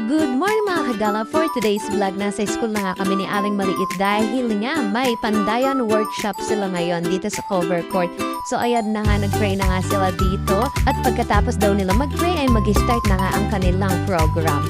Good morning mga kagala. For today's vlog, nasa school na nga kami ni Aling Maliit dahil nga may pandayan workshop sila ngayon dito sa cover court. So ayan na nga, nag-pray na nga sila dito at pagkatapos daw nila mag-pray ay mag-start na nga ang kanilang program.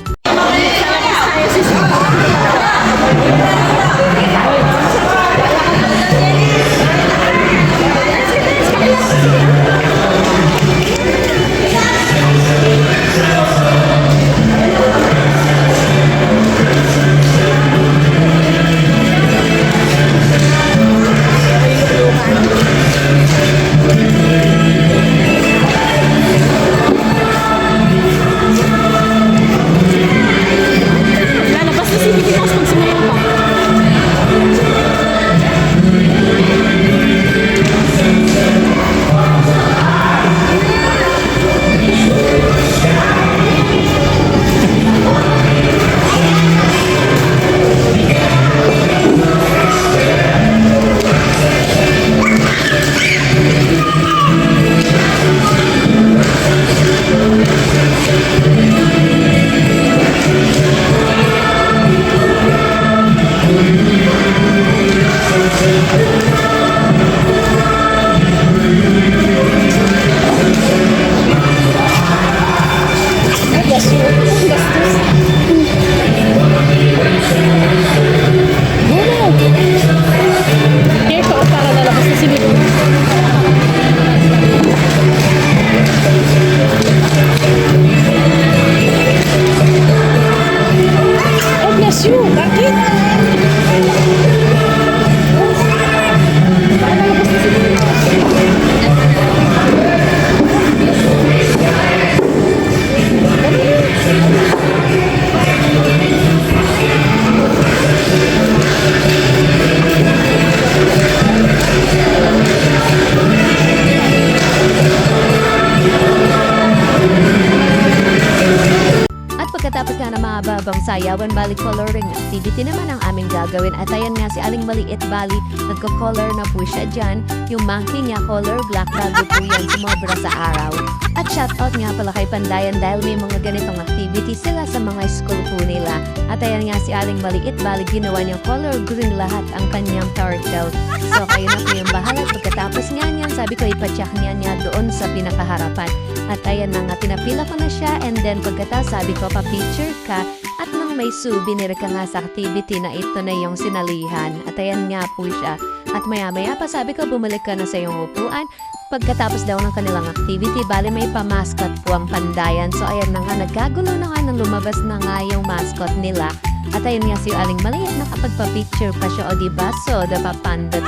Pagkatapos nga na mababang sayawan, bali coloring activity naman ang aming gagawin. At ayan nga si Aling Maliit, bali nagko-color na po siya dyan. Yung monkey niya color black, bago po yan sumobra sa araw. At shoutout nga pala kay Pandayan dahil may mga ganitong activity sila sa mga school po nila. At ayan nga si Aling Maliit, bali ginawa niya color green lahat ang kanyang turtle. So kayo na po yung bahala. Pagkatapos nga niyan, sabi ko ipacheck niya doon sa pinakaharapan. At ayan na nga, pinapila ko na siya, and then pagkatapos sabi ko, pa-picture ka, at nang may souvenir ka nga sa activity na ito na yung sinalihan. At ayan nga po siya. At maya-maya pa sabi ko, bumalik ka na sa iyong upuan. Pagkatapos daw ng kanilang activity, bali may pa-mascot po ang Pandayan. So ayan na nga, nagkagulo na nga nang lumabas na nga yung mascot nila. At ayun nga si Aling Maliit, nakapagpa-picture pa siya, o diba? So, the papanda,